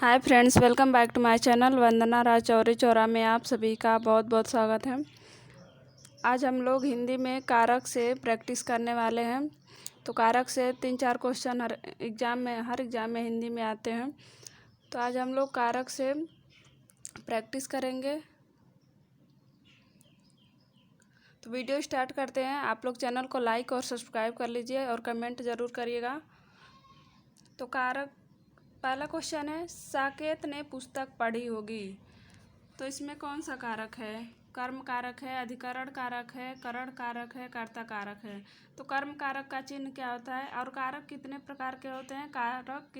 Hi friends, welcome back to my channel. Vandana Rajouri Chaura में आप सभी का बहुत बहुत स्वागत है। आज हम लोग हिंदी में कारक से प्रैक्टिस करने वाले हैं। तो कारक से 3-4 क्वेश्चन हर एग्ज़ाम में हिंदी में आते हैं। तो आज हम लोग कारक से प्रैक्टिस करेंगे। तो वीडियो स्टार्ट करते हैं। आप लोग चैनल को लाइक और सब्सक्राइब कर लीजिए और कमेंट ज़रूर करिएगा। तो कारक पहला क्वेश्चन है, साकेत ने पुस्तक पढ़ी होगी। तो इसमें कौन सा कारक है? कर्म कारक है, अधिकरण कारक है, करण कारक है, कर्ता कारक है। तो कर्म कारक का चिन्ह क्या होता है और कारक कितने प्रकार के होते हैं? कारक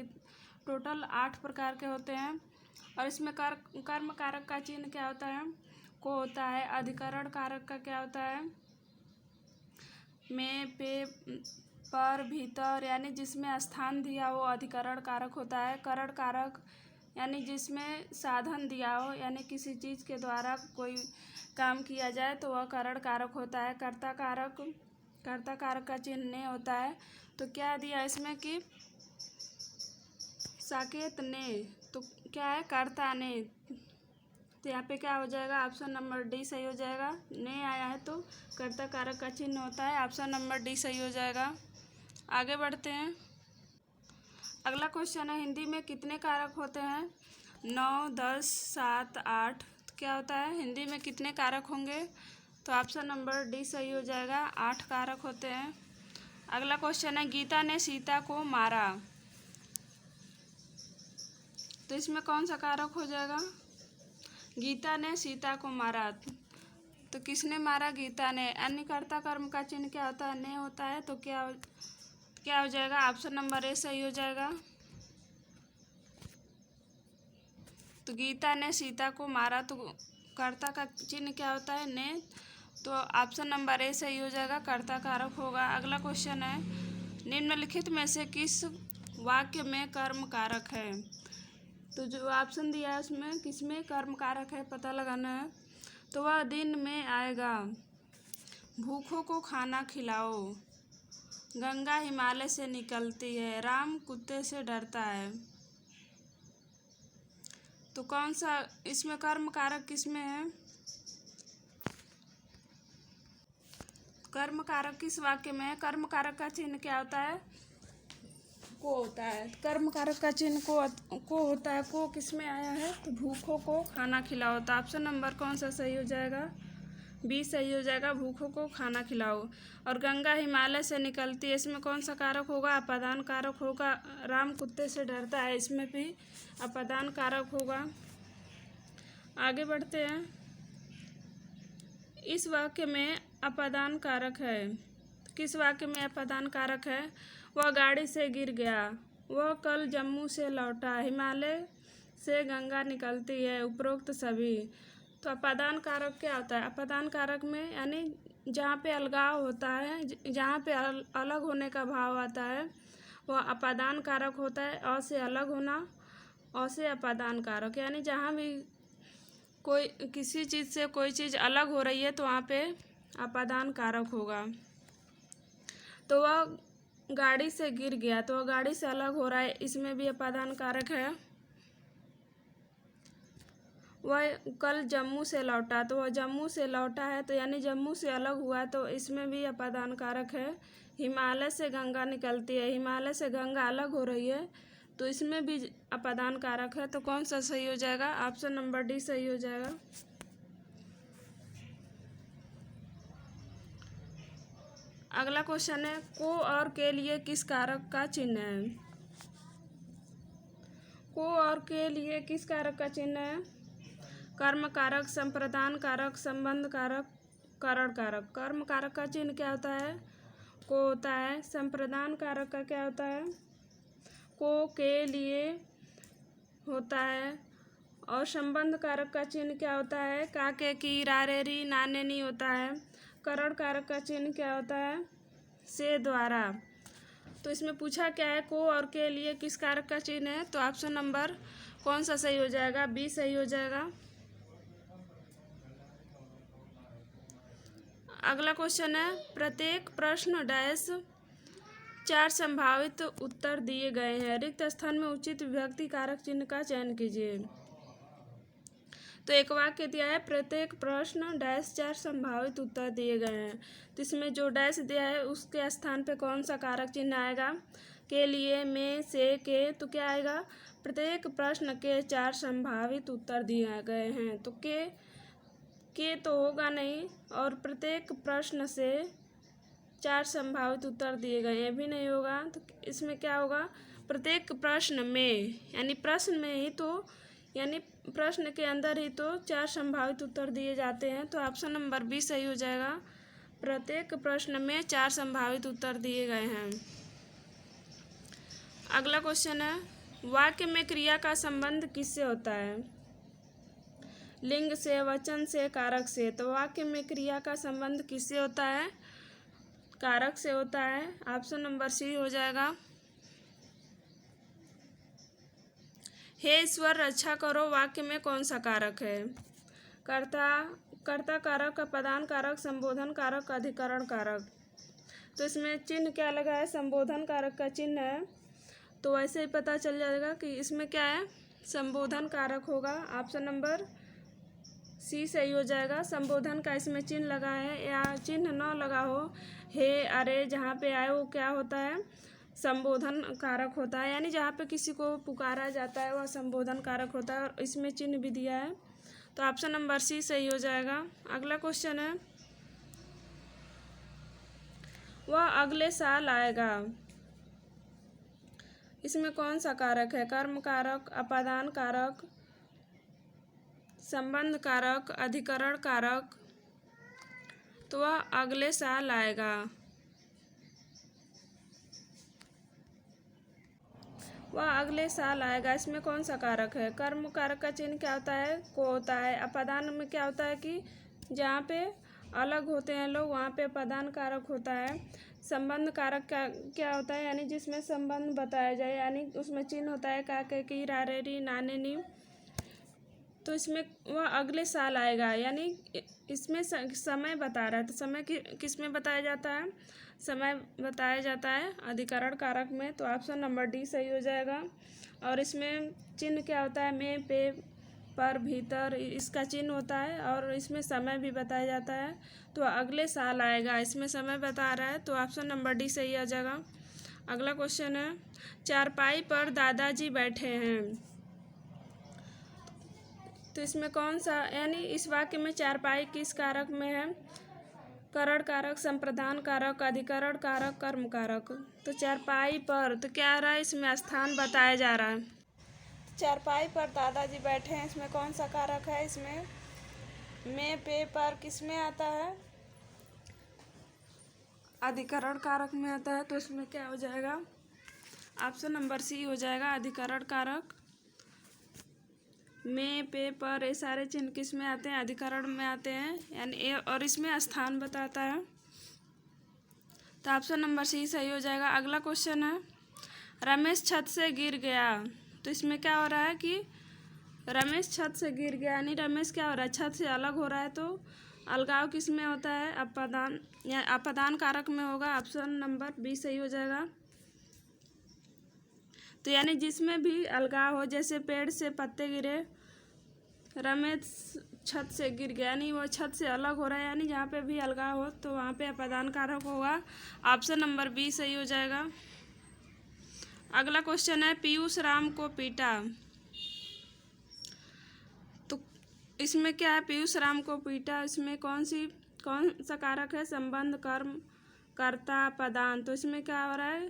टोटल 8 प्रकार के होते हैं। और इसमें कर्म कारक का चिन्ह क्या होता है? को होता है। अधिकरण कारक का क्या होता है? में, पे, पर, भीतर, यानी जिसमें स्थान दिया हो अधिकरण कारक होता है। करण कारक यानी जिसमें साधन दिया हो, यानी किसी चीज़ के द्वारा कोई काम किया जाए तो वह करण कारक होता है। कर्ता कारक का चिन्ह ने होता है। तो क्या दिया इसमें कि साकेत ने, तो क्या है? कर्ता ने। तो यहाँ पे क्या हो जाएगा? ऑप्शन नंबर डी सही हो जाएगा। ने आया है तो कर्ता कारक का चिन्ह होता है। ऑप्शन नंबर डी सही हो जाएगा। आगे बढ़ते हैं। अगला क्वेश्चन है, हिंदी में कितने कारक होते हैं? 9, 10, 7, 8। क्या होता है? हिंदी में कितने कारक होंगे? तो ऑप्शन नंबर डी सही हो जाएगा। 8 कारक होते हैं। अगला क्वेश्चन है, गीता ने सीता को मारा। तो इसमें कौन सा कारक हो जाएगा? गीता ने सीता को मारा। तो किसने मारा? गीता ने। अन्य कर्ता कर्म का चिन्ह क्या होता है? ने होता है। तो क्या हो जाएगा? ऑप्शन नंबर ए सही हो जाएगा। तो गीता ने सीता को मारा, तो कर्ता का चिन्ह क्या होता है? ने। तो ऑप्शन नंबर ए सही हो जाएगा, कर्ता कारक होगा। अगला क्वेश्चन है, निम्नलिखित में से किस वाक्य में कर्म कारक है? तो जो ऑप्शन दिया है उसमें किसमें कर्म कारक है पता लगाना है। तो वह दिन में आएगा, भूखों को खाना खिलाओ, गंगा हिमालय से निकलती है, राम कुत्ते से डरता है। तो कौन सा इसमें कर्म कारक किसमें है? कर्म कारक किस वाक्य में है? कर्म कारक का चिन्ह क्या होता है? को होता है। कर्म कारक का चिन्ह को होता है। को किसमें आया है? तो भूखों को खाना खिलाओ। तो ऑप्शन नंबर कौन सा सही हो जाएगा? बी सही हो जाएगा, भूखों को खाना खिलाओ। और गंगा हिमालय से निकलती है, इसमें कौन सा कारक होगा? अपादान कारक होगा। राम कुत्ते से डरता है, इसमें भी अपादान कारक होगा। आगे बढ़ते हैं। इस वाक्य में अपादान कारक है। किस वाक्य में अपादान कारक है? वह गाड़ी से गिर गया, वह कल जम्मू से लौटा, हिमालय से गंगा निकलती है, उपरोक्त सभी। तो अपादान कारक क्या होता है? अपादान कारक में यानी जहाँ पे अलगाव होता है, जहाँ पे अलग होने का भाव आता है, वह अपादान कारक होता है। अ से अलग होना, अ से अपादान कारक, यानी जहाँ भी कोई किसी चीज़ से कोई चीज़ अलग हो रही है तो वहाँ पे अपादान कारक होगा। तो वह गाड़ी से गिर गया, तो वह गाड़ी से अलग हो रहा है, इसमें भी अपादान कारक है। वह कल जम्मू से लौटा, तो वह जम्मू से लौटा है, तो यानी जम्मू से अलग हुआ, तो इसमें भी अपादान कारक है। हिमालय से गंगा निकलती है, हिमालय से गंगा अलग हो रही है, तो इसमें भी अपादान कारक है। तो कौन सा सही हो जाएगा? ऑप्शन नंबर डी सही हो जाएगा। अगला क्वेश्चन है, को और के लिए किस कारक का चिन्ह है? को और के लिए किस कारक का चिन्ह है? कर्म कारक, संप्रदान कारक, संबंध कारक, करण कारक। कर्म कारक का चिन्ह क्या होता है? को होता है। संप्रदान कारक का क्या होता है? को के लिए होता है। और संबंध कारक का चिन्ह क्या होता है? काके की, रारे री, नाने नी होता है। करण कारक का चिन्ह क्या होता है? से द्वारा। तो इसमें पूछा क्या है? को और के लिए किस कारक का चिन्ह है? तो ऑप्शन नंबर कौन सा सही हो जाएगा? बी सही हो जाएगा। अगला क्वेश्चन है, प्रत्येक प्रश्न डैश 4 संभावित उत्तर दिए गए हैं। रिक्त स्थान में उचित विभक्ति कारक चिन्ह का चयन कीजिए। तो एक वाक्य दिया है, प्रत्येक प्रश्न डैश 4 संभावित उत्तर दिए गए हैं। तो इसमें जो डैश दिया है उसके स्थान पे कौन सा कारक चिन्ह आएगा? के लिए, में, से, के। तो क्या आएगा? प्रत्येक प्रश्न के 4 संभावित उत्तर दिए गए हैं। तो के तो होगा नहीं, और प्रत्येक प्रश्न से 4 संभावित उत्तर दिए गए हैं भी नहीं होगा। तो इसमें क्या होगा? प्रत्येक प्रश्न में, यानी प्रश्न में ही तो, यानी प्रश्न के अंदर ही तो 4 संभावित उत्तर दिए जाते हैं। तो ऑप्शन नंबर बी सही हो जाएगा। प्रत्येक प्रश्न में 4 संभावित उत्तर दिए गए हैं। अगला क्वेश्चन है, वाक्य में क्रिया का संबंध किससे होता है? लिंग से, वचन से, कारक से। तो वाक्य में क्रिया का संबंध किससे होता है? कारक से होता है। ऑप्शन नंबर सी हो जाएगा। हे ईश्वर रक्षा करो वाक्य में कौन सा कारक है? कर्ता कारक, अपदान कारक, संबोधन कारक, अधिकरण कारक। तो इसमें चिन्ह क्या लगा है? संबोधन कारक का चिन्ह है। तो ऐसे ही पता चल जाएगा कि इसमें क्या है, संबोधन कारक होगा। ऑप्शन नंबर सी सही हो जाएगा। संबोधन का इसमें चिन्ह लगा है, या चिन्ह न लगा हो, हे, अरे, जहाँ पे आए वो क्या होता है? संबोधन कारक होता है। यानी जहाँ पे किसी को पुकारा जाता है वह संबोधन कारक होता है, और इसमें चिन्ह भी दिया है। तो ऑप्शन नंबर सी सही हो जाएगा। अगला क्वेश्चन है, वह अगले साल आएगा। इसमें कौन सा कारक है? कर्म कारक, अपादान कारक, संबंध कारक, अधिकरण कारक। तो वह अगले साल आएगा। वह अगले साल आएगा, इसमें कौन सा कारक है? कर्म कारक का चिन्ह क्या होता है? को होता है। अपादान में क्या होता है कि जहाँ पे अलग होते हैं लोग वहाँ पे अपादान कारक होता है। संबंध कारक का क्या होता है? यानी जिसमें संबंध बताया जाए, यानी उसमें चिन्ह होता है का, के, की, रारे, री, नाने, नी। तो इसमें वह अगले साल आएगा, यानी इसमें समय बता रहा है। तो समय किस में बताया जाता है? समय बताया जाता है अधिकरण कारक में। तो ऑप्शन नंबर डी सही हो जाएगा। और इसमें चिन्ह क्या होता है? में, पे, पर, भीतर, इसका चिन्ह होता है, और इसमें समय भी बताया जाता है। तो अगले साल आएगा, इसमें समय बता रहा है। तो ऑप्शन नंबर डी सही आ जाएगा। अगला क्वेश्चन है, चारपाई पर दादाजी बैठे हैं। तो इसमें कौन सा, यानी इस वाक्य में चारपाई किस कारक में है? करण कारक, संप्रदान कारक, अधिकरण कारक, कर्म कारक। तो चारपाई पर, तो क्या आ रहा है? इसमें स्थान बताया जा रहा है। चारपाई पर दादाजी बैठे हैं, इसमें कौन सा कारक है? इसमें में, पे, पर किस में आता है? अधिकरण कारक में आता है। तो इसमें क्या हो जाएगा? ऑप्शन नंबर सी हो जाएगा, अधिकरण कारक। में, पे, पर, ये सारे चिन्ह किस में आते हैं? अधिकरण में आते हैं, यानी और इसमें स्थान बताता है। तो ऑप्शन नंबर सी सही हो जाएगा। अगला क्वेश्चन है, रमेश छत से गिर गया। तो इसमें क्या हो रहा है कि रमेश छत से गिर गया, यानी रमेश क्या हो रहा है? छत से अलग हो रहा है। तो अलगाव किस में होता है? अपदान, या अपदान कारक में होगा। ऑप्शन नंबर बी सही हो जाएगा। तो यानी जिसमें भी अलगाव हो, जैसे पेड़ से पत्ते गिरे, रमेश छत से गिर गया, यानी वो छत से अलग हो रहा है, यानी जहाँ पे भी अलगाव हो तो वहाँ पे अपदान कारक होगा। ऑप्शन नंबर बी सही हो जाएगा। अगला क्वेश्चन है, पीयूष राम को पीटा। तो इसमें क्या है? पीयूष राम को पीटा, इसमें कौन सा कारक है? संबंध, कर्म, कर्ता, अपदान। तो इसमें क्या हो रहा है?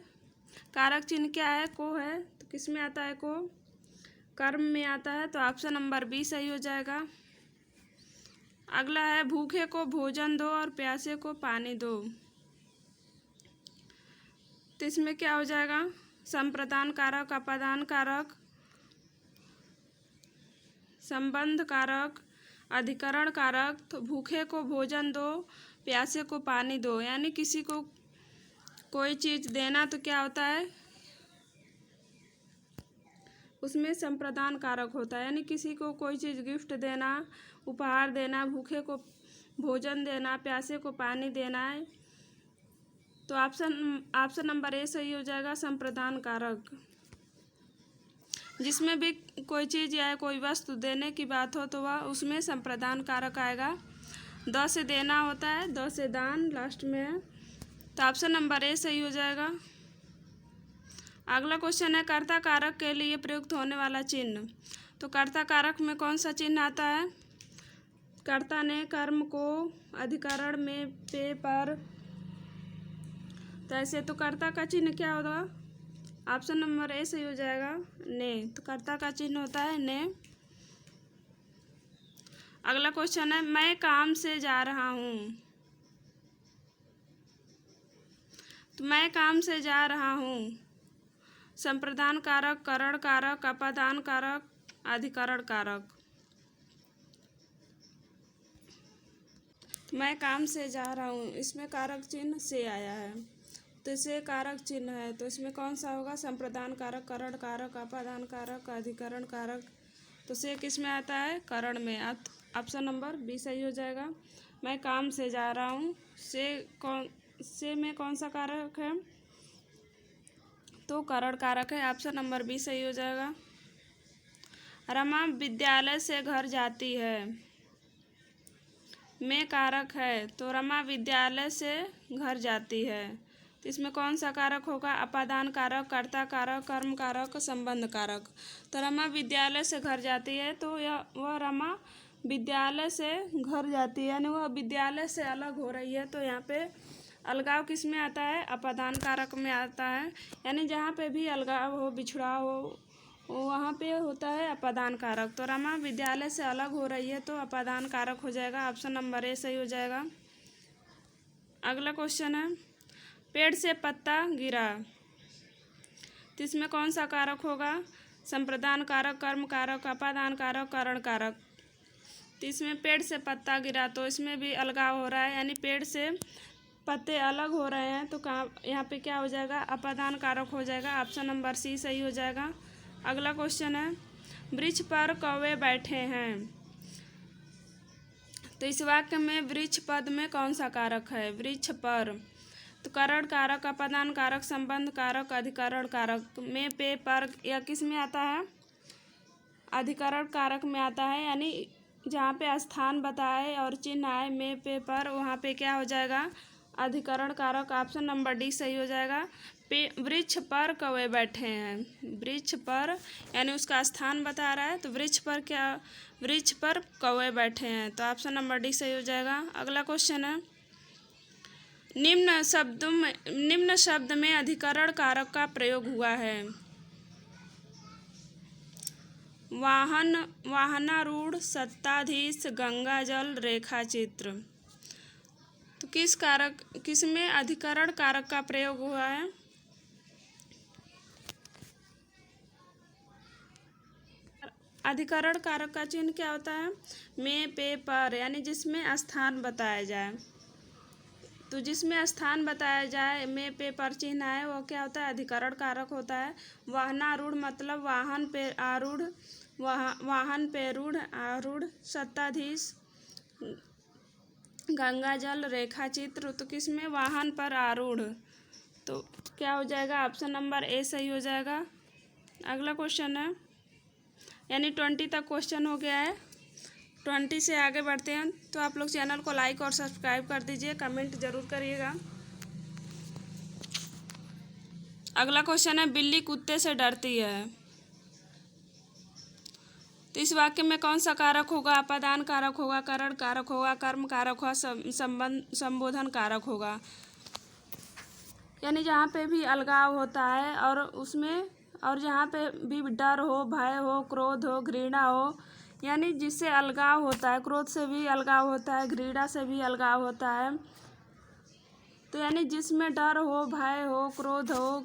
कारक चिन्ह क्या है? को है। तो किस में आता है? को कर्म में आता है। तो ऑप्शन नंबर बी सही हो जाएगा। अगला है, भूखे को भोजन दो और प्यासे को पानी दो। तो इसमें क्या हो जाएगा? संप्रदान कारक, अपदान कारक, संबंध कारक, अधिकरण कारक। तो भूखे को भोजन दो, प्यासे को पानी दो, यानी किसी को कोई चीज़ देना तो क्या होता है? उसमें संप्रदान कारक होता है, यानी किसी को कोई चीज़ गिफ्ट देना, उपहार देना, भूखे को भोजन देना, प्यासे को पानी देना है। तो ऑप्शन नंबर ए सही हो जाएगा, संप्रदान कारक। जिसमें भी कोई चीज़ या कोई वस्तु देने की बात हो तो वह उसमें संप्रदान कारक आएगा। द से देना होता है, द से दान लास्ट में है, तो ऑप्शन नंबर ए सही हो जाएगा। अगला क्वेश्चन है कर्ता कारक के लिए प्रयुक्त होने वाला चिन्ह। तो कर्ता कारक में कौन सा चिन्ह आता है? कर्ता ने कर्म को अधिकरण में पे पर, तो ऐसे तो कर्ता का चिन्ह क्या होगा? ऑप्शन नंबर ए सही हो जाएगा, ने। तो कर्ता का चिन्ह होता है ने। अगला क्वेश्चन है मैं काम से जा रहा हूँ। तो मैं काम से जा रहा हूँ संप्रदान कारक, करण कारक, अपादान कारक, अधिकरण कारक। मैं काम से जा रहा हूँ, इसमें कारक चिन्ह से आया है, तो इसे कारक चिन्ह है, तो इसमें कौन सा होगा? संप्रदान कारक, करण कारक, अपादान कारक, अधिकरण कारक। तो से किस में आता है? करण में। ऑप्शन नंबर बी सही हो जाएगा। मैं काम से जा रहा हूँ, से में कौन सा कारक है? तो करण कारक है। ऑप्शन नंबर बी सही हो जाएगा। रमा विद्यालय से घर जाती है, में कारक है, तो रमा विद्यालय से घर जाती है, तो इसमें कौन सा कारक होगा? अपादान कारक, कर्ता कारक, कर्म कारक, संबंध कारक। तो रमा विद्यालय से घर जाती है, तो वह रमा विद्यालय से घर जाती है, यानी वह विद्यालय से अलग हो रही है, तो यहाँ पे अलगाव किस में आता है? अपादान कारक में आता है, यानी जहाँ पे भी अलगाव हो, बिछड़ाव हो, वहाँ पे होता है अपादान कारक। तो रमा विद्यालय से अलग हो रही है, तो अपादान कारक हो जाएगा। ऑप्शन नंबर ए सही हो जाएगा। अगला क्वेश्चन है पेड़ से पत्ता गिरा, तो इसमें कौन सा कारक होगा? संप्रदान कारक, कर्म कारक, अपादान कारक, करण कारक। तो इसमें पेड़ से पत्ता गिरा, तो इसमें भी अलगाव हो रहा है, यानी पेड़ से पत्ते अलग हो रहे हैं, तो कहाँ यहाँ पे क्या हो जाएगा? अपादान कारक हो जाएगा। ऑप्शन नंबर सी सही हो जाएगा। अगला क्वेश्चन है वृक्ष पर कौवे बैठे हैं, तो इस वाक्य में वृक्ष पद में कौन सा कारक है? वृक्ष पर, तो करण कारक, अपादान कारक, संबंध कारक, अधिकरण कारक। में पे पर यह किस में आता है? अधिकरण कारक में आता है, यानी जहाँ पे स्थान बताए और चिन्ह आए में पे पर, वहाँ पे क्या हो जाएगा? अधिकरण कारक। ऑप्शन नंबर डी सही हो जाएगा। वृक्ष पर कौवे बैठे हैं, वृक्ष पर यानी उसका स्थान बता रहा है, तो वृक्ष पर क्या? वृक्ष पर कौवे बैठे हैं, तो ऑप्शन नंबर डी सही हो जाएगा। अगला क्वेश्चन है निम्न शब्द में अधिकरण कारक का प्रयोग हुआ है। वाहन, वाहनारूढ़, सत्ताधीश, गंगाजल, रेखा चित्र। तो किस में अधिकरण कारक का प्रयोग हुआ है? अधिकरण कारक का चिन्ह क्या होता है? में पे पर, यानी जिसमें स्थान बताया जाए, तो जिसमें स्थान बताया जाए में पे पर चिन्ह आए, वो क्या होता है? अधिकरण कारक होता है। वाहनारूढ़ मतलब वाहन पे आरूढ़, वाहन पे रूढ़, आरूढ़, सत्ताधीश, गंगाजल, रेखा चित्र। तो किस में? वाहन पर आरूढ़, तो क्या हो जाएगा? ऑप्शन नंबर ए सही हो जाएगा। अगला क्वेश्चन है, यानी 20 तक क्वेश्चन हो गया है, 20 से आगे बढ़ते हैं, तो आप लोग चैनल को लाइक और सब्सक्राइब कर दीजिए, कमेंट जरूर करिएगा। अगला क्वेश्चन है बिल्ली कुत्ते से डरती है, तो इस वाक्य में कौन सा कारक होगा? अपादान कारक होगा, करण कारक होगा, कर्म कारक होगा, संबोधन कारक होगा। यानी जहाँ पे भी अलगाव होता है और उसमें, और जहाँ पे भी डर हो, भय हो, क्रोध हो, घृणा हो, यानी जिससे अलगाव होता है, क्रोध से भी अलगाव होता है, घृणा से भी अलगाव होता है, तो यानी जिसमें डर हो, भय हो, क्रोध हो,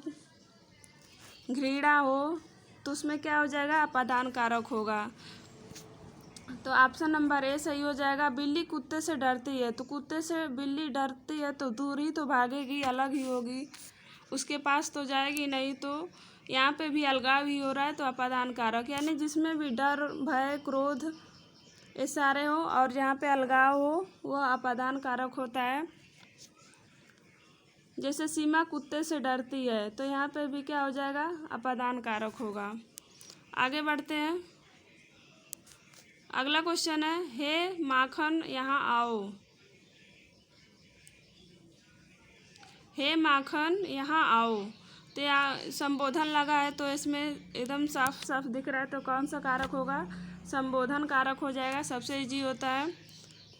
घृणा हो, तो उसमें क्या हो जाएगा? अपादान कारक होगा। तो ऑप्शन नंबर ए सही हो जाएगा। बिल्ली कुत्ते से डरती है, तो कुत्ते से बिल्ली डरती है तो दूर ही तो भागेगी, अलग ही होगी, उसके पास तो जाएगी नहीं, तो यहाँ पे भी अलगाव ही हो रहा है, तो अपादान कारक, यानी जिसमें भी डर, भय, क्रोध ये सारे हो और जहाँ पे अलगाव हो वह अपादान कारक होता है। जैसे सीमा कुत्ते से डरती है, तो यहाँ पे भी क्या हो जाएगा, अपादान कारक होगा। आगे बढ़ते हैं। अगला क्वेश्चन है, हे माखन यहाँ आओ। हे माखन यहाँ आओ, तो यहाँ संबोधन लगा है, तो इसमें एकदम साफ साफ दिख रहा है, तो कौन सा कारक होगा, संबोधन कारक हो जाएगा। सबसे इजी होता है,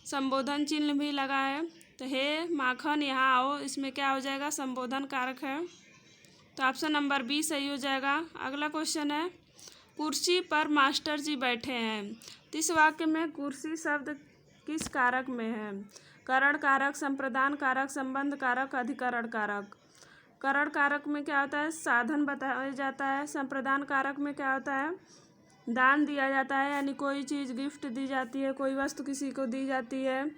संबोधन चिन्ह भी लगा है, तो हे माखन यहाँ आओ, इसमें क्या हो जाएगा, संबोधन कारक है, तो ऑप्शन नंबर बी सही हो जाएगा। अगला क्वेश्चन है, कुर्सी पर मास्टर जी बैठे हैं, तो इस वाक्य में कुर्सी शब्द किस कारक में है, करण कारक, संप्रदान कारक, संबंध कारक, अधिकरण कारक। करण कारक में क्या होता है, साधन बताया जाता है। संप्रदान कारक में क्या होता है, दान दिया जाता है, यानी कोई चीज़ गिफ्ट दी जाती है, कोई वस्तु किसी को दी जाती है।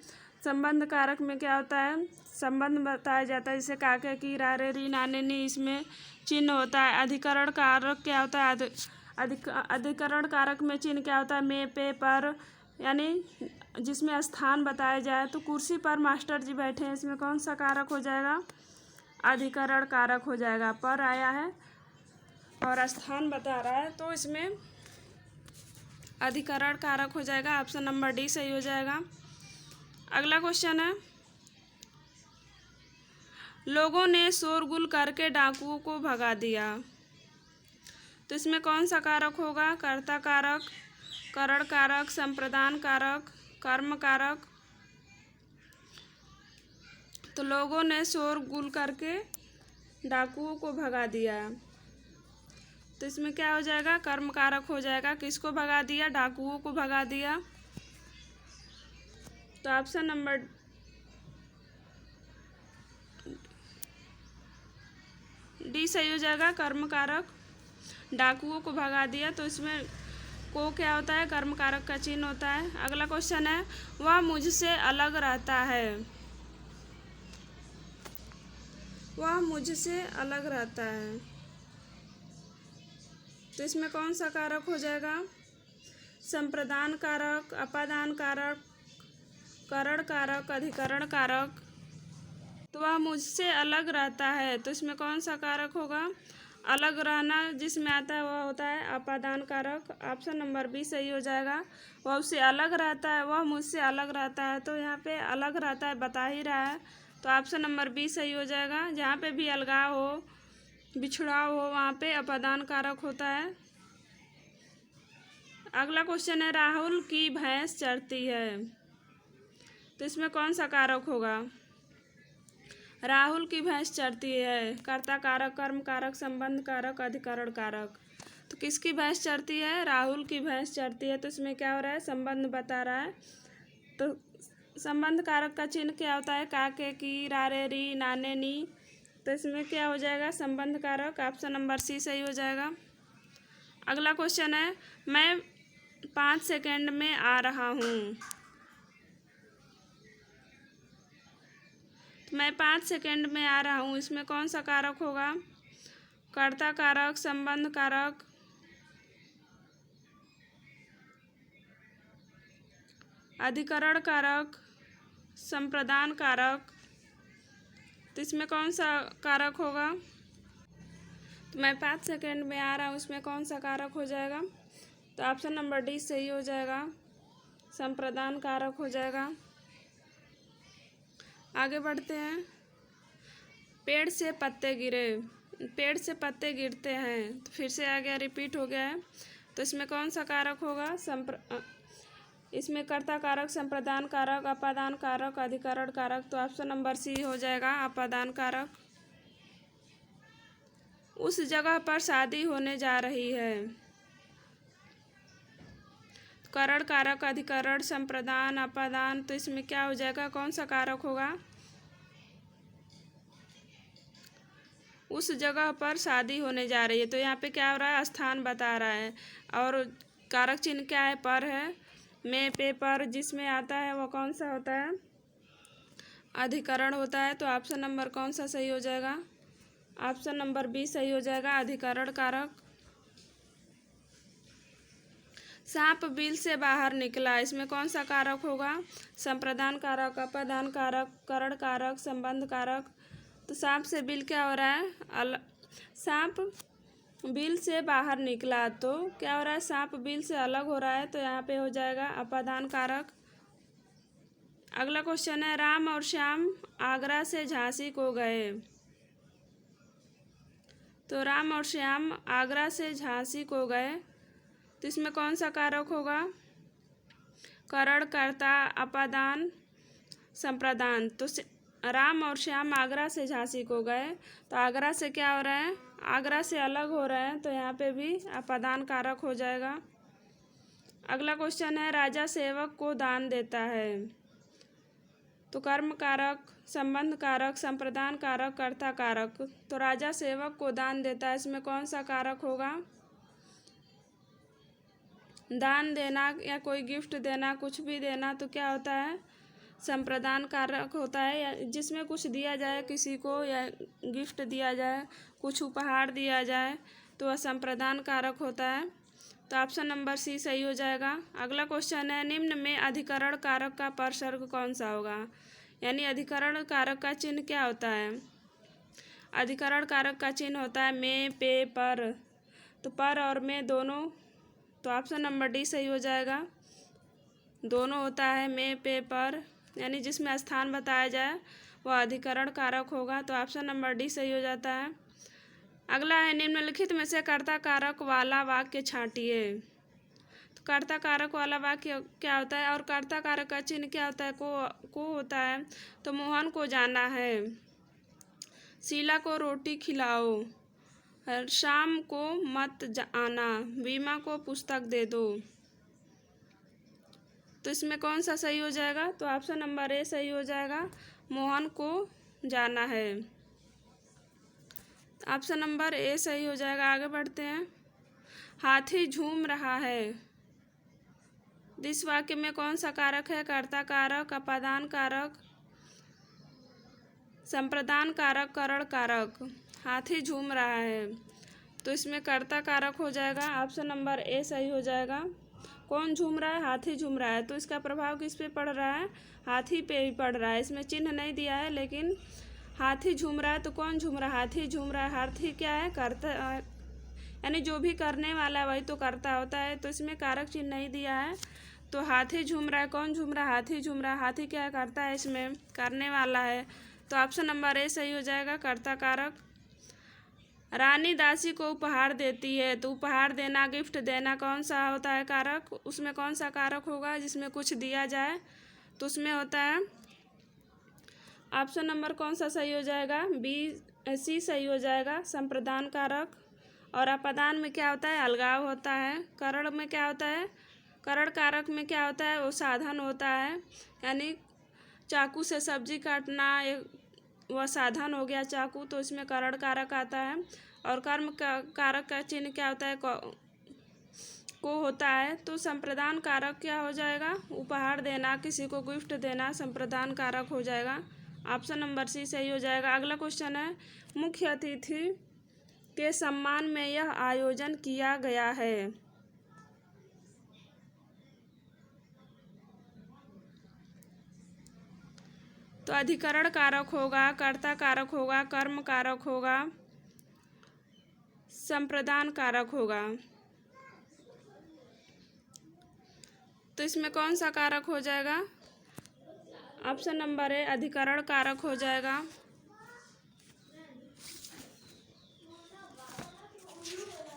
संबंध कारक में क्या होता है, संबंध बताया जाता है, जैसे काके की, रारे री, नाने नी, इसमें चिन्ह होता है। अधिकरण कारक क्या होता है, अधिकरण कारक में चिन्ह क्या होता है, में, पे, पर, यानी जिसमें स्थान बताया जाए। तो कुर्सी पर मास्टर जी बैठे हैं, इसमें कौन सा कारक हो जाएगा, अधिकरण कारक हो जाएगा। पर आया है और स्थान बता रहा है, तो इसमें अधिकरण कारक हो जाएगा। ऑप्शन नंबर डी सही हो जाएगा। अगला क्वेश्चन है, लोगों ने शोरगुल करके डाकुओं को भगा दिया, तो इसमें कौन सा कारक होगा, कर्ता कारक, करण कारक, संप्रदान कारक, कर्म कारक। तो लोगों ने शोरगुल करके डाकुओं को भगा दिया, तो इसमें क्या हो जाएगा, कर्म कारक हो जाएगा। किसको भगा दिया, डाकुओं को भगा दिया, तो ऑप्शन नंबर डी सही हो जाएगा, कर्म कारक। डाकुओं को भगा दिया, तो इसमें को क्या होता है, कर्म कारक का चिन्ह होता है। अगला क्वेश्चन है, वह मुझसे अलग रहता है, वह मुझसे अलग रहता है, तो इसमें कौन सा कारक हो जाएगा, संप्रदान कारक, अपादान कारक, करण कारक, अधिकरण कारक। तो वह मुझसे अलग रहता है, तो इसमें कौन सा कारक होगा, अलग रहना जिसमें आता है वह होता है अपादान कारक। ऑप्शन नंबर बी सही हो जाएगा। वह उससे अलग रहता है, वह मुझसे अलग रहता है, तो यहाँ पे अलग रहता है बता ही रहा है, तो ऑप्शन नंबर बी सही हो जाएगा। जहाँ पे भी अलगाव हो, बिछड़ाव हो, वहाँ पे अपादान कारक होता है। अगला क्वेश्चन है, राहुल की भैंस चरती है, तो इसमें कौन सा कारक होगा, राहुल की भैंस चरती है, कर्ता कारक, कर्म कारक, संबंध कारक, अधिकरण कारक। तो किसकी भैंस चरती है, राहुल की भैंस चरती है, तो इसमें क्या हो रहा है, संबंध बता रहा है। तो संबंध कारक का चिन्ह क्या होता है, काके की, रारे री, नाने नी, तो इसमें क्या हो जाएगा, संबंध कारक। ऑप्शन नंबर सी सही हो जाएगा। अगला क्वेश्चन है, मैं 5 सेकंड में आ रहा हूँ, तो मैं 5 सेकंड में आ रहा हूँ, इसमें कौन सा कारक होगा, कर्ता कारक, संबंध कारक, अधिकरण कारक, संप्रदान कारक। तो इसमें कौन सा कारक होगा, तो मैं 5 सेकंड में आ रहा हूँ, इसमें कौन सा कारक हो जाएगा, तो ऑप्शन नंबर डी सही हो जाएगा, संप्रदान कारक हो जाएगा। आगे बढ़ते हैं, पेड़ से पत्ते गिरे, पेड़ से पत्ते गिरते हैं, तो फिर से आ गया, रिपीट हो गया है, तो इसमें कौन सा कारक होगा, इसमें कर्ता कारक, संप्रदान कारक, अपादान कारक, अधिकरण कारक। तो ऑप्शन नंबर सी हो जाएगा, अपादान कारक। उस जगह पर शादी होने जा रही है, करण कारक, अधिकरण, संप्रदान, अपादान। तो इसमें क्या हो जाएगा, कौन सा कारक होगा, उस जगह पर शादी होने जा रही है, तो यहाँ पे क्या हो रहा है, स्थान बता रहा है, और कारक चिन्ह क्या है, पर है, में, पे, पर, जिसमें आता है वह कौन सा होता है, अधिकरण होता है। तो ऑप्शन नंबर कौन सा सही हो जाएगा, ऑप्शन नंबर बी सही हो जाएगा, अधिकरण कारक। सांप बिल से बाहर निकला, इसमें कौन सा कारक होगा, संप्रदान कारक, अपादान कारक, करण कारक, संबंध कारक, तो सांप से बिल क्या हो रहा है? सांप बिल से बाहर निकला, तो क्या हो रहा है? सांप बिल से अलग हो रहा है, तो यहाँ पे हो जाएगा अपादान कारक। अगला क्वेश्चन है, राम और श्याम आगरा से झांसी को गए। तो राम और श्याम आगरा से झांसी को गए, तो इसमें कौन सा कारक होगा? करण, कर्ता, अपादान, संप्रदान। तो राम और श्याम आगरा से झांसी को गए, तो आगरा से क्या हो रहा है? आगरा से अलग हो रहे हैं, तो यहाँ पे भी अपादान कारक हो जाएगा। अगला क्वेश्चन है, राजा सेवक को दान देता है। तो कर्म कारक, संबंध कारक, संप्रदान कारक, कर्ता कारक। तो राजा सेवक को दान देता है, इसमें कौन सा कारक होगा? दान देना या कोई गिफ्ट देना, कुछ भी देना, तो क्या होता है? संप्रदान कारक होता है, या जिसमें कुछ दिया जाए किसी को या गिफ्ट दिया जाए, कुछ उपहार दिया जाए, तो वह संप्रदान कारक होता है। तो ऑप्शन नंबर सी सही हो जाएगा। अगला क्वेश्चन है, निम्न में अधिकरण कारक का परसर्ग कौन सा होगा? यानी अधिकरण कारक का चिन्ह क्या होता है? अधिकरण कारक का चिन्ह होता है में, पे, पर। तो पर और में दोनों, तो ऑप्शन नंबर डी सही हो जाएगा। दोनों होता है में, पे, पर, यानी जिसमें स्थान बताया जाए वह अधिकरण कारक होगा। तो ऑप्शन नंबर डी सही हो जाता है। अगला है, निम्नलिखित में से कर्ता कारक वाला वाक्य छांटिए। तो कर्ता कारक वाला वाक्य क्या होता है और कर्ता कारक का चिन्ह क्या होता है? को होता है। तो मोहन को जाना है, शीला को रोटी खिलाओ, शाम को मत आना, बीमा को पुस्तक दे दो। तो इसमें कौन सा सही हो जाएगा? तो ऑप्शन नंबर ए सही हो जाएगा, मोहन को जाना है। ऑप्शन नंबर ए सही हो जाएगा। आगे बढ़ते हैं, हाथी झूम रहा है। इस वाक्य में कौन सा कारक है? कर्ता कारक, अपादान कारक, संप्रदान कारक, करण कारक। हाथी झूम रहा है, तो इसमें कर्ता कारक हो जाएगा। ऑप्शन नंबर ए सही हो जाएगा। कौन झूम रहा है? हाथी झूम रहा है, तो इसका प्रभाव किस पे पड़ रहा है? हाथी पे ही पड़ रहा है। इसमें चिन्ह नहीं दिया है, लेकिन हाथी झूम रहा है, तो कौन झूम रहा है? हाथी झूम रहा है। हाथी क्या है? कर्ता, यानी जो भी करने वाला है वही तो कर्ता होता है। तो इसमें कारक चिन्ह नहीं दिया है, तो हाथी झूम रहा है। कौन झूम रहा है? हाथी झूम रहा है। हाथी क्या है? करता है, इसमें करने वाला है। तो ऑप्शन नंबर ए सही हो जाएगा, कर्ता कारक। रानी दासी को उपहार देती है, तो उपहार देना, गिफ्ट देना कौन सा होता है कारक? उसमें कौन सा कारक होगा जिसमें कुछ दिया जाए? तो उसमें होता है ऑप्शन नंबर कौन सा सही हो जाएगा? बी, सी सही हो जाएगा, संप्रदान कारक। और अपादान में क्या होता है? अलगाव होता है। करण में क्या होता है? करण कारक में क्या होता है? वो साधन होता है, यानी चाकू से सब्जी काटना वह साधन हो गया चाकू, तो इसमें करण कारक आता है। और कर्म कारक का चिन्ह क्या होता है? को होता है। तो संप्रदान कारक क्या हो जाएगा? उपहार देना, किसी को गिफ्ट देना, संप्रदान कारक हो जाएगा। ऑप्शन नंबर सी सही हो जाएगा। अगला क्वेश्चन है, मुख्य अतिथि के सम्मान में यह आयोजन किया गया है। तो अधिकरण कारक होगा, कर्ता कारक होगा, कर्म कारक होगा, संप्रदान कारक होगा। तो इसमें कौन सा कारक हो जाएगा? ऑप्शन नंबर ए अधिकरण कारक हो जाएगा।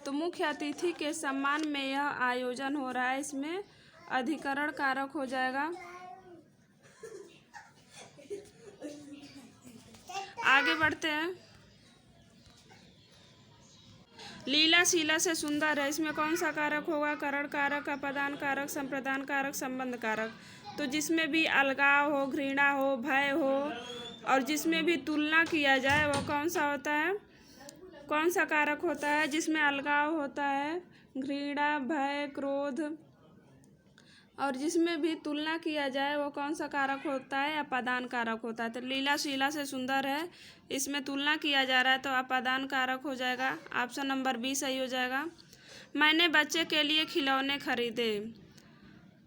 तो मुख्य अतिथि के सम्मान में यह आयोजन हो रहा है, इसमें अधिकरण कारक हो जाएगा। आगे बढ़ते हैं, लीला शीला से सुंदर है, इसमें कौन सा कारक होगा? करण कारक, अपादान कारक, संप्रदान कारक, संबंध कारक। तो जिसमें भी अलगाव हो, घृणा हो, भय हो, और जिसमें भी तुलना किया जाए वो कौन सा होता है? कौन सा कारक होता है? जिसमें अलगाव होता है, घृणा, भय, क्रोध, और जिसमें भी तुलना किया जाए वो कौन सा कारक होता है? अपादान कारक होता है। तो लीला शीला से सुंदर है, इसमें तुलना किया जा रहा है, तो अपादान कारक हो जाएगा। ऑप्शन नंबर बी सही हो जाएगा। मैंने बच्चे के लिए खिलौने खरीदे,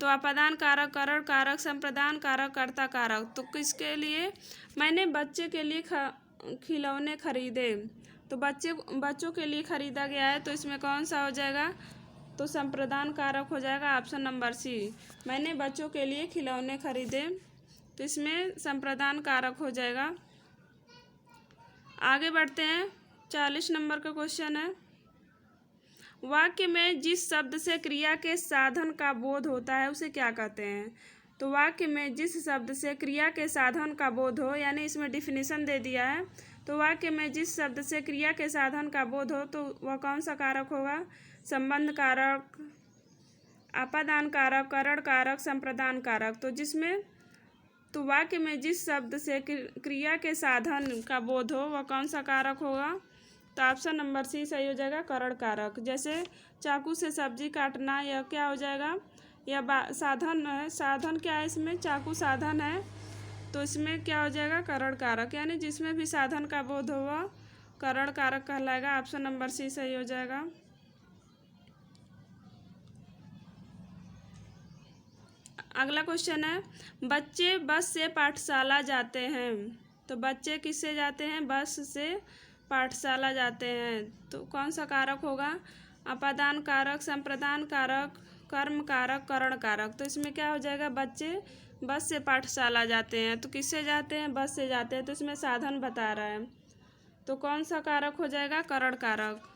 तो अपादान कारक, करण कारक, संप्रदान कारक, कर्ता कारक। तो किसके लिए? मैंने बच्चे के लिए खिलौने खरीदे। तो बच्चों के लिए खरीदा गया है, तो इसमें कौन सा हो जाएगा? तो संप्रदान कारक हो जाएगा ऑप्शन नंबर सी। मैंने बच्चों के लिए खिलौने खरीदे, तो इसमें संप्रदान कारक हो जाएगा। आगे बढ़ते हैं। 40 नंबर का क्वेश्चन है, वाक्य में जिस शब्द से क्रिया के साधन का बोध होता है उसे क्या कहते हैं? तो वाक्य में जिस शब्द से क्रिया के साधन का बोध हो, यानी इसमें डिफिनीशन दे दिया है। तो वाक्य में जिस शब्द से क्रिया के साधन का बोध हो तो वह कौन सा कारक होगा? संबंध कारक, आपादान कारक, करण कारक, संप्रदान कारक। तो वाक्य में जिस शब्द से क्रिया के साधन का बोध हो वह कौन सा कारक होगा? तो ऑप्शन नंबर सी सही हो जाएगा, करण कारक। जैसे चाकू से सब्जी काटना, यह क्या हो जाएगा? यह साधन है। साधन क्या है इसमें? चाकू साधन है, तो इसमें क्या हो जाएगा? करण कारक। यानी जिसमें भी साधन का बोध हो वह करण कारक कहलाएगा। ऑप्शन नंबर सी सही हो जाएगा। अगला क्वेश्चन है, बच्चे बस से पाठशाला जाते हैं। तो बच्चे किससे जाते हैं? बस से पाठशाला जाते हैं। तो कौन सा कारक होगा? अपादान कारक, संप्रदान कारक, कर्म कारक, करण कारक। तो इसमें क्या हो जाएगा? बच्चे बस से पाठशाला जाते हैं। तो किससे जाते हैं? बस से जाते हैं। तो इसमें साधन बता रहा है, तो कौन सा कारक हो जाएगा? करण कारक।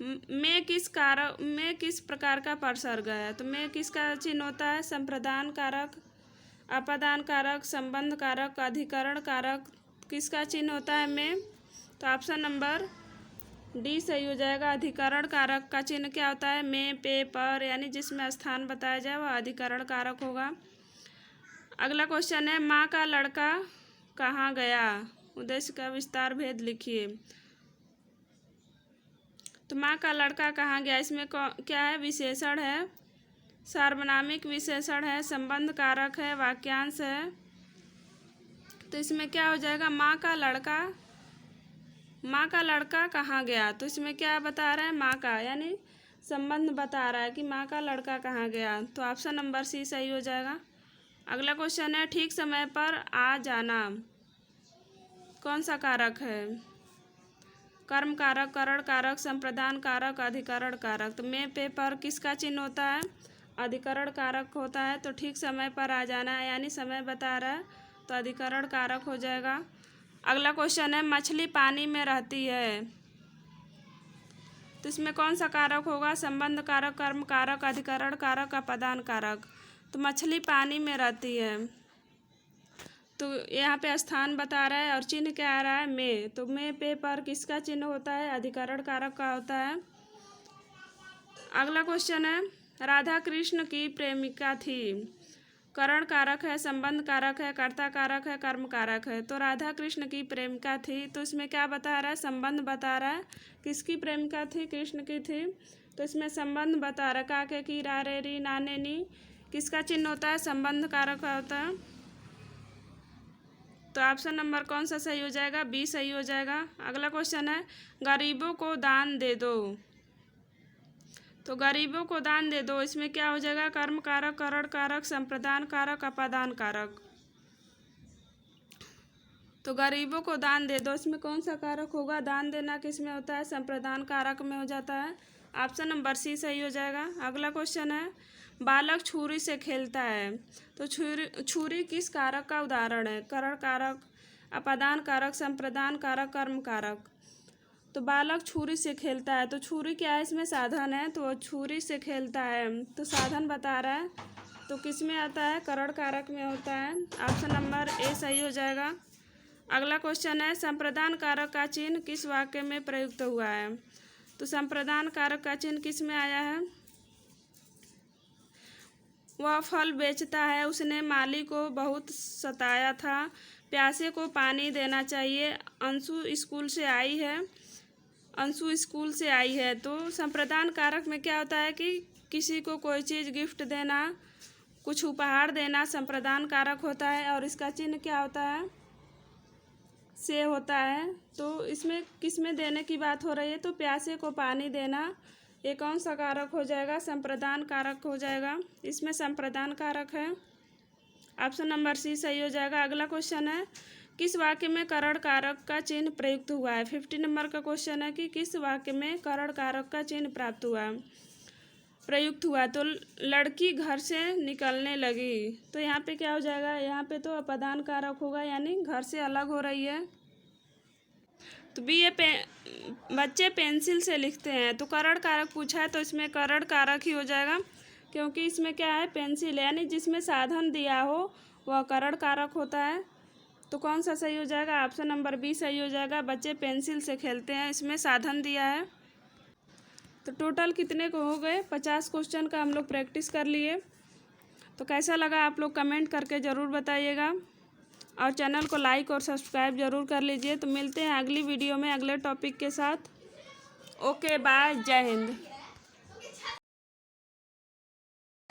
में किस प्रकार का परसर्ग है? तो में किसका चिन्ह होता है? संप्रदान कारक, अपादान कारक, संबंध कारक, अधिकरण कारक। किसका चिन्ह होता है में? तो ऑप्शन नंबर डी सही हो जाएगा। अधिकरण कारक का चिन्ह क्या होता है? में, पे, पर, यानी जिसमें स्थान बताया जाए वह अधिकरण कारक होगा। अगला क्वेश्चन है, माँ का लड़का कहाँ गया? उद्देश्य का विस्तार भेद लिखिए। तो माँ का लड़का कहाँ गया, इसमें क्या है? विशेषण है, सार्वनामिक विशेषण है, संबंध कारक है, वाक्यांश है। तो इसमें क्या हो जाएगा? माँ का लड़का कहाँ गया। तो इसमें क्या बता रहा है? माँ का, यानी संबंध बता रहा है कि माँ का लड़का कहाँ गया। तो ऑप्शन नंबर सी सही हो जाएगा। अगला क्वेश्चन है, ठीक समय पर आ जाना कौन सा कारक है? कर्म कारक, करण कारक, संप्रदान कारक, अधिकरण कारक। तो में, पे, पर किसका चिन्ह होता है? अधिकरण कारक होता है। तो ठीक समय पर आ जाना है, यानी समय बता रहा है, तो अधिकरण कारक हो जाएगा। अगला क्वेश्चन है, मछली पानी में रहती है। तो इसमें कौन सा कारक होगा? संबंध कारक, कर्म कारक, अधिकरण कारक, अपादान कारक। तो मछली पानी में रहती है, तो यहाँ पे स्थान बता रहा है और चिन्ह क्या आ रहा है? में। तो में, पे, पर किसका चिन्ह होता है? अधिकरण कारक का होता है। अगला क्वेश्चन है, राधा कृष्ण की प्रेमिका थी। करण कारक है, संबंध कारक है, कर्ता कारक है, कर्म कारक है। तो राधा कृष्ण की प्रेमिका थी, तो इसमें क्या बता रहा है? संबंध बता रहा है। किसकी प्रेमिका थी? कृष्ण की थी। तो इसमें संबंध बता रहा है, काके की, रारे री, नाने नी। किसका चिन्ह होता है? संबंध कारक का होता है। तो ऑप्शन नंबर कौन सा सही हो जाएगा? बी सही हो जाएगा। अगला क्वेश्चन है, गरीबों को दान दे दो। तो गरीबों को दान दे दो, इसमें क्या हो जाएगा? कर्म कारक, करण कारक, संप्रदान कारक, अपादान कारक। तो गरीबों को दान दे दो, इसमें कौन सा कारक होगा? दान देना किस में होता है? संप्रदान कारक में हो जाता है। ऑप्शन नंबर सी सही हो जाएगा। अगला क्वेश्चन है, बालक छुरी से खेलता है। तो छुरी किस कारक का उदाहरण है? करण कारक, अपादान कारक, संप्रदान कारक, कर्म कारक। तो बालक छुरी से खेलता है, तो छुरी क्या है? इसमें साधन है, तो छुरी से खेलता है, तो साधन बता रहा है, तो किस में आता है? करण कारक में होता है। ऑप्शन नंबर ए सही हो जाएगा। अगला क्वेश्चन है, संप्रदान कारक का चिन्ह किस वाक्य में प्रयुक्त हुआ है? तो संप्रदान कारक का चिन्ह किस में आया है? वह फल बेचता है, उसने माली को बहुत सताया था, प्यासे को पानी देना चाहिए, अंशु स्कूल से आई है। तो संप्रदान कारक में क्या होता है कि किसी को कोई चीज़ गिफ्ट देना, कुछ उपहार देना संप्रदान कारक होता है, और इसका चिन्ह क्या होता है? से होता है। तो इसमें किस में देने की बात हो रही है? तो प्यासे को पानी देना, ये कौन सा कारक हो जाएगा? संप्रदान कारक हो जाएगा। इसमें संप्रदान कारक है। ऑप्शन नंबर सी सही हो जाएगा। अगला क्वेश्चन है, किस वाक्य में करण कारक का चिन्ह प्रयुक्त हुआ है। 50 नंबर का क्वेश्चन है कि किस वाक्य में करण कारक का चिन्ह प्राप्त हुआ प्रयुक्त हुआ। तो लड़की घर से निकलने लगी, तो यहाँ पे क्या हो जाएगा, यहाँ पे तो अपादान कारक होगा, यानी घर से अलग हो रही है। तो बी ये बच्चे पेंसिल से लिखते हैं, तो करण कारक पूछा है तो इसमें करण कारक ही हो जाएगा, क्योंकि इसमें क्या है, पेंसिल है, यानी जिसमें साधन दिया हो वह करण कारक होता है। तो कौन सा सही हो जाएगा, ऑप्शन नंबर बी सही हो जाएगा। बच्चे पेंसिल से खेलते हैं, इसमें साधन दिया है। तो टोटल कितने को हो गए, 50 क्वेश्चन का हम लोग प्रैक्टिस कर लिए। तो कैसा लगा आप लोग कमेंट करके ज़रूर बताइएगा, और चैनल को लाइक और सब्सक्राइब ज़रूर कर लीजिए। तो मिलते हैं अगली वीडियो में अगले टॉपिक के साथ। ओके बाय, जय हिंद।